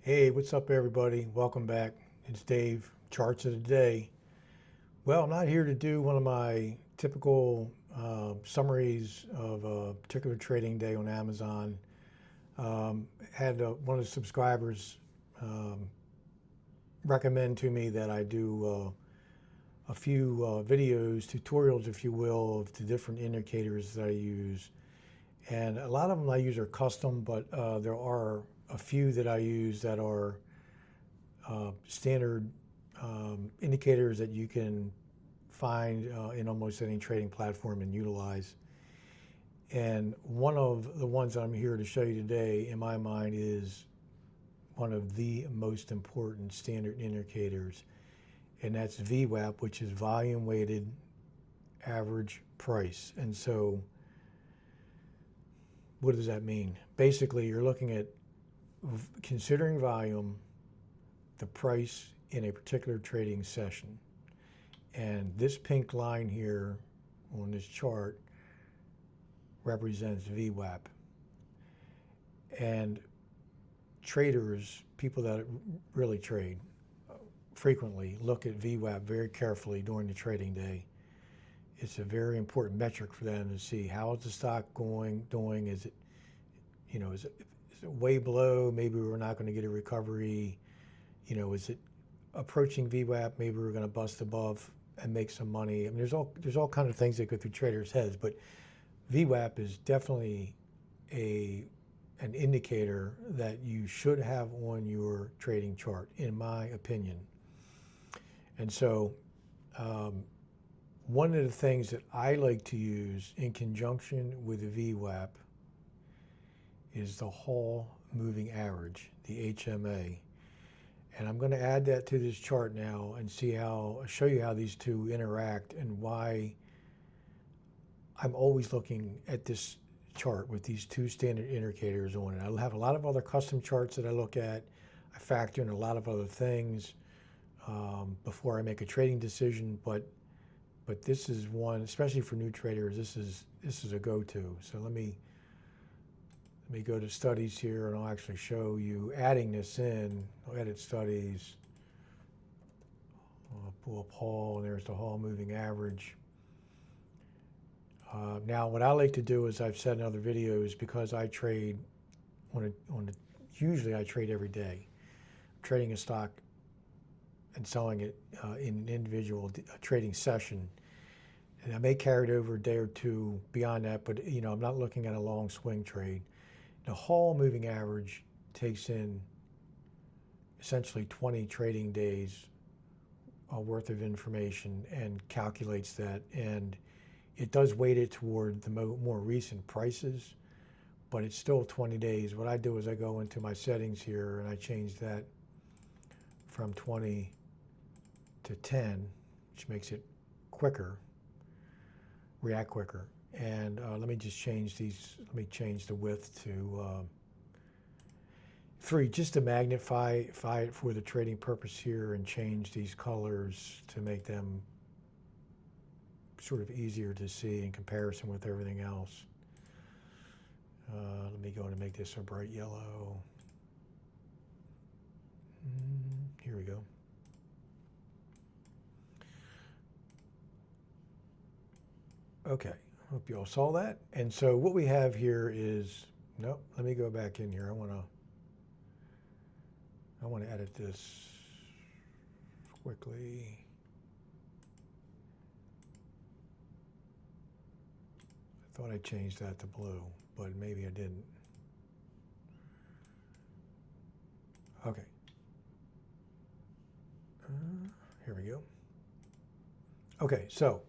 Hey, what's up, everybody? Welcome back. It's Dave, Charts of the Day. Well, I'm not here to do one of my typical summaries of a particular trading day on Amazon. Had one of the subscribers um, recommend to me that I do a few videos, tutorials, if you will, of the different indicators that I use. And a lot of them I use are custom, but there are a few that I use that are standard indicators that you can find in almost any trading platform and utilize. And one of the ones I'm here to show you today, in my mind, is one of the most important standard indicators, and that's VWAP, which is volume weighted average price. And so what does that mean? Basically, you're looking at considering volume, the price in a particular trading session. And this pink line here on this chart represents VWAP. And traders, people that really trade, frequently look at VWAP very carefully during the trading day. It's a very important metric for them to see how is the stock doing. Is it, is it way below? Maybe we're not going to get a recovery. Is it approaching VWAP? Maybe we're going to bust above and make some money. I mean, there's all kinds of things that go through traders' heads, but VWAP is definitely an indicator that you should have on your trading chart, in my opinion. And so, one of the things that I like to use in conjunction with the VWAP is the Hall Moving Average, the HMA. And I'm going to add that to this chart now and show you how these two interact and why I'm always looking at this chart with these two standard indicators on it. I have a lot of other custom charts that I look at. I factor in a lot of other things before I make a trading decision, but this is one, especially for new traders, this is a go-to. So let me go to studies here, and I'll actually show you adding this in. I'll edit studies. I'll pull up Hall, and there's the Hall Moving Average. Now, what I like to do is, I've said in other videos, because I trade usually I trade every day. I'm trading a stock and selling it in an individual trading session. And I may carry it over a day or two beyond that, but I'm not looking at a long swing trade. The Hall Moving Average takes in essentially 20 trading days worth of information and calculates that, and it does weight it toward the more recent prices, but it's still 20 days. What I do is I go into my settings here and I change that from 20 to 10, which makes it quicker, react quicker. And let me just change these. Let me change the width to 3, just to magnify it for the trading purpose here, and change these colors to make them sort of easier to see in comparison with everything else. Let me go and make this a bright yellow. Here we go. Okay. Hope you all saw that. And so what we have here is, nope, let me go back in here. I want to edit this quickly. I thought I changed that to blue, but maybe I didn't. Okay. Here we go. Okay, so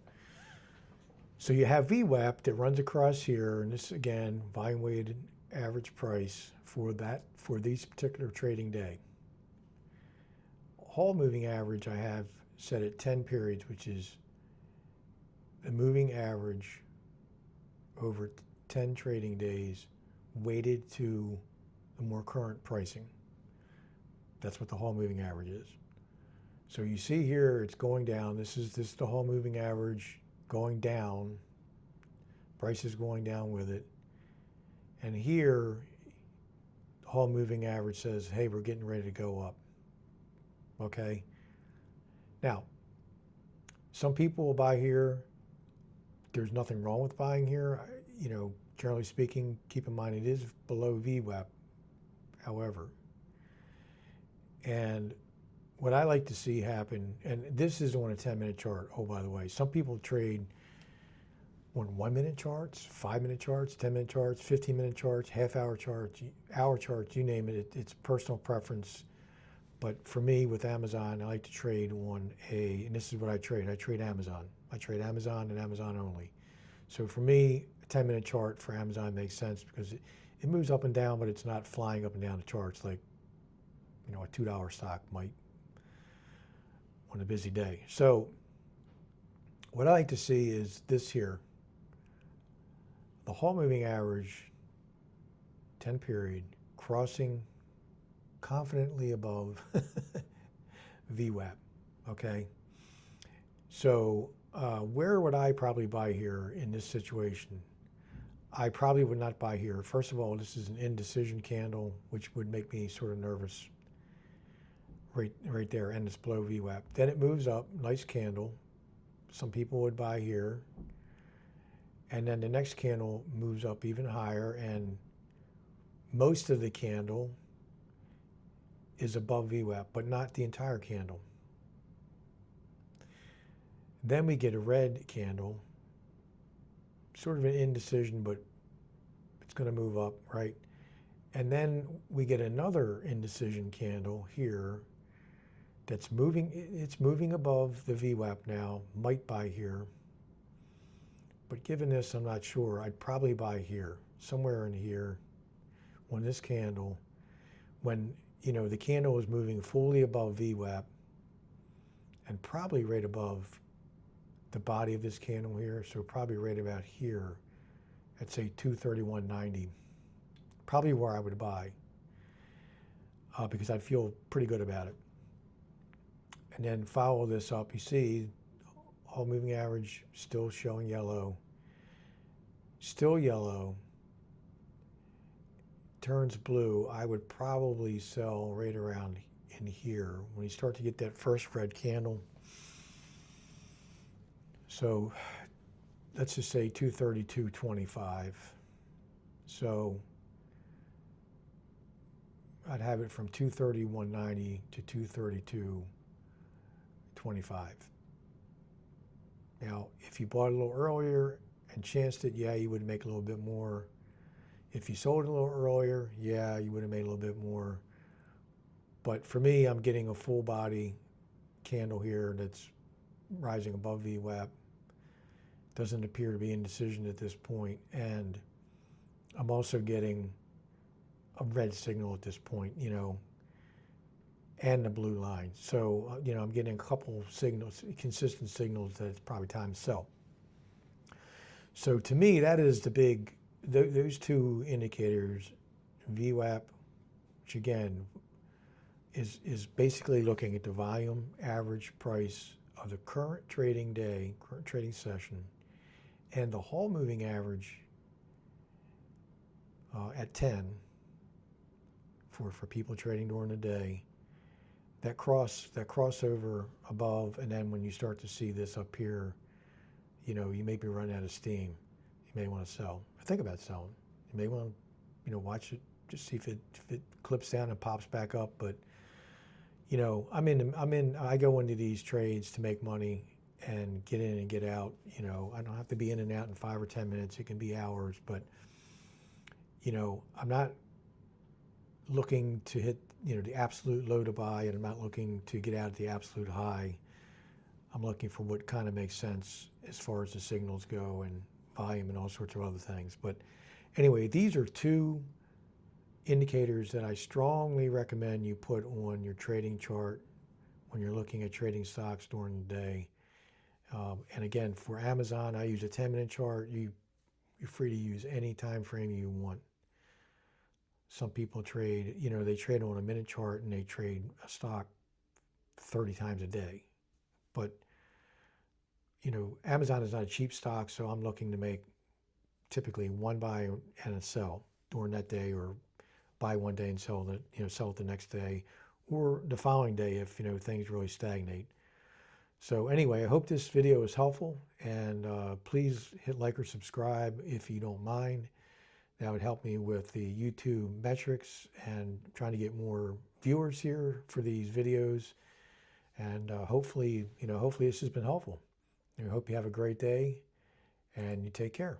you have VWAP that runs across here, and this, again, volume weighted average price for these particular trading day. Hall Moving Average I have set at 10 periods, which is the moving average over 10 trading days weighted to the more current pricing. That's what the Hall Moving Average is. So you see here it's going down. This is the Hall Moving Average going down, price is going down with it. And here whole moving average says, hey, we're getting ready to go up. Okay. Now, some people will buy here. There's nothing wrong with buying here. Generally speaking, keep in mind it is below VWAP, however. And what I like to see happen, and this is on a 10-minute chart, oh, by the way, some people trade on 1-minute charts, 5-minute charts, 10-minute charts, 15-minute charts, half-hour charts, hour charts, you name it. It's personal preference. But for me, with Amazon, I like to trade on and this is what I trade Amazon. I trade Amazon and Amazon only. So for me, a 10-minute chart for Amazon makes sense because it moves up and down, but it's not flying up and down the charts like, a $2 stock might on a busy day. So what I like to see is this here, the whole moving average, 10 period, crossing confidently above VWAP, okay? So where would I probably buy here in this situation? I probably would not buy here. First of all, this is an indecision candle, which would make me sort of nervous right there, and it's below VWAP. Then it moves up, nice candle. Some people would buy here. And then the next candle moves up even higher, and most of the candle is above VWAP, but not the entire candle. Then we get a red candle, sort of an indecision, but it's going to move up, right? And then we get another indecision candle here that's moving, it's moving above the VWAP now, might buy here. But given this, I'm not sure. I'd probably buy here, somewhere in here, on this candle, when the candle is moving fully above VWAP and probably right above the body of this candle here, so probably right about here at say 231.90, probably where I would buy because I'd feel pretty good about it. And then follow this up, you see all moving average still showing yellow, still yellow, turns blue. I would probably sell right around in here when you start to get that first red candle. So let's just say 232.25. So I'd have it from 231.90 to 232.25. Now, if you bought a little earlier and chanced it, yeah, you would make a little bit more. If you sold a little earlier, yeah, you would have made a little bit more. But for me, I'm getting a full body candle here that's rising above VWAP. Doesn't appear to be indecision at this point. And I'm also getting a red signal at this point, and the blue line. So, I'm getting a couple signals, consistent signals that it's probably time to sell. So to me, that is the big, those two indicators, VWAP, which again is basically looking at the volume average price of the current trading day, current trading session, and the whole moving average at 10 for people trading during the day. That crossover above, and then when you start to see this up here, you may be running out of steam. You may want to sell. Or think about selling. You may want to, watch it, just see if it clips down and pops back up. But I go into these trades to make money and get in and get out. I don't have to be in and out in 5 or 10 minutes. It can be hours, but I'm not looking to hit the absolute low to buy, and I'm not looking to get out at the absolute high. I'm looking for what kind of makes sense as far as the signals go and volume and all sorts of other things. But anyway, these are two indicators that I strongly recommend you put on your trading chart when you're looking at trading stocks during the day. And again, for Amazon, I use a 10-minute chart. You're free to use any time frame you want. Some people trade, they trade on a minute chart and they trade a stock 30 times a day. But, Amazon is not a cheap stock, so I'm looking to make typically one buy and a sell during that day, or buy one day and sell it the next day, or the following day if things really stagnate. So anyway, I hope this video was helpful, and please hit like or subscribe if you don't mind. That would help me with the YouTube metrics and trying to get more viewers here for these videos. And hopefully this has been helpful. I hope you have a great day and you take care.